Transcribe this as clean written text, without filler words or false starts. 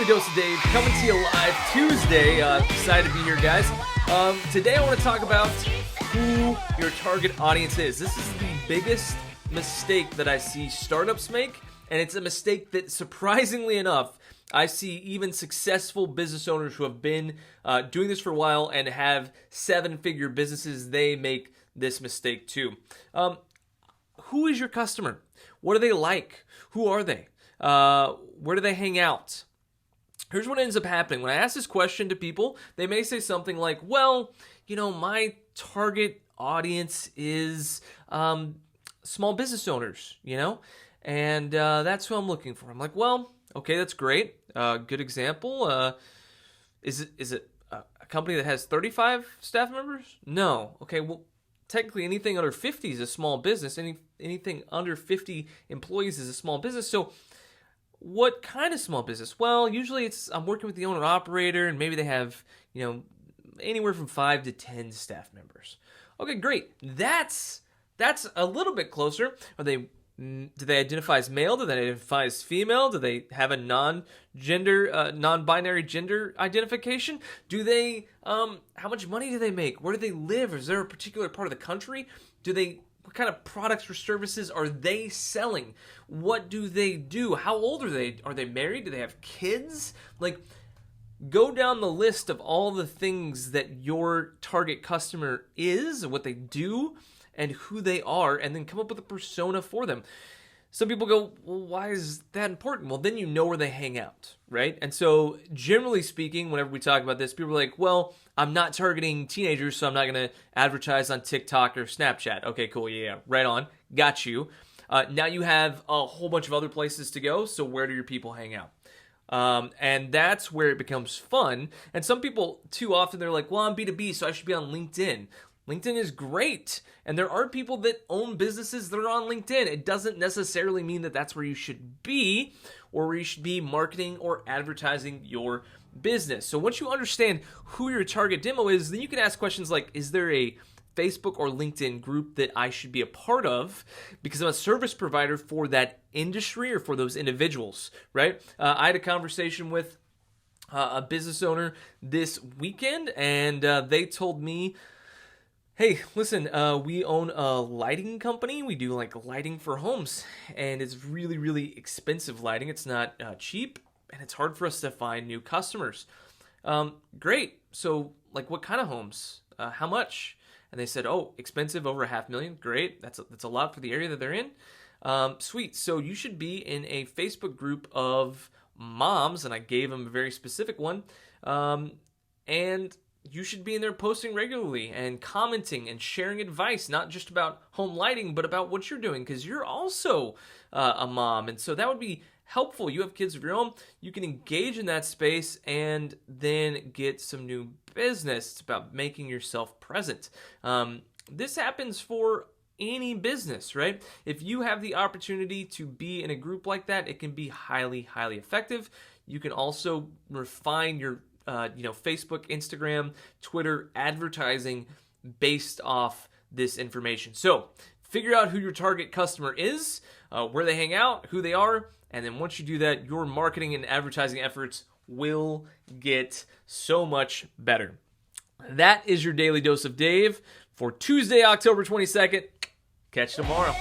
Daily Dose of Dave coming to you live Tuesday. Excited to be here, guys. Today I want to talk about who your target audience is. This is the biggest mistake that I see startups make, and it's a mistake that, surprisingly enough, I see even successful business owners who have been doing this for a while and have seven-figure businesses, they make this mistake too. Who is your customer? What do they like? Who are they? Where do they hang out? Here's what ends up happening. When I ask this question to people, they may say something like, well, my target audience is small business owners, and that's who I'm looking for. I'm like, well, okay, that's great. Good example. Is it a company that has 35 staff members? No. Okay, well, technically anything under 50 is a small business. Anything under 50 employees is a small business. So what kind of small business? Well, usually I'm working with the owner operator, and maybe they have, anywhere from 5 to 10 staff members. Okay, great. That's a little bit closer. Do they identify as male? Do they identify as female? Do they have a non-binary gender identification? Do they, how much money do they make? Where do they live? Is there a particular part of the country? What kind of products or services are they selling? What do they do? How old are they? Are they married? Do they have kids? Go down the list of all the things that your target customer is, what they do, and who they are, and then come up with a persona for them. Some people go, well, why is that important? Well, then you know where they hang out, right? And so generally speaking, whenever we talk about this, people are like, well, I'm not targeting teenagers, so I'm not going to advertise on TikTok or Snapchat. Okay, cool, yeah, right on. Got you. Now you have a whole bunch of other places to go, so where do your people hang out? And that's where it becomes fun. And some people, too often, they're like, well, I'm B2B, so I should be on LinkedIn. LinkedIn is great, and there are people that own businesses that are on LinkedIn. It doesn't necessarily mean that that's where you should be, or where you should be marketing or advertising your business. So once you understand who your target demo is, then you can ask questions like, is there a Facebook or LinkedIn group that I should be a part of because I'm a service provider for that industry or for those individuals, right? I had a conversation with a business owner this weekend, and they told me, hey, listen, we own a lighting company. We do lighting for homes, and it's really, really expensive lighting. It's not cheap, and it's hard for us to find new customers. Great. So what kind of homes? How much? And they said, oh, expensive, over $500,000. Great. That's a lot for the area that they're in. Sweet. So you should be in a Facebook group of moms, and I gave them a very specific one. And you should be in there posting regularly and commenting and sharing advice, not just about home lighting, but about what you're doing, because you're also a mom. And so that would be helpful. You have kids of your own. You can engage in that space and then get some new business. It's about making yourself present. This happens for any business, right? If you have the opportunity to be in a group like that, it can be highly, highly effective. You can also refine your Facebook, Instagram, Twitter advertising based off this information. So figure out who your target customer is, where they hang out, who they are, and then once you do that, your marketing and advertising efforts will get so much better. That is your Daily Dose of Dave for Tuesday, October 22nd. Catch you tomorrow.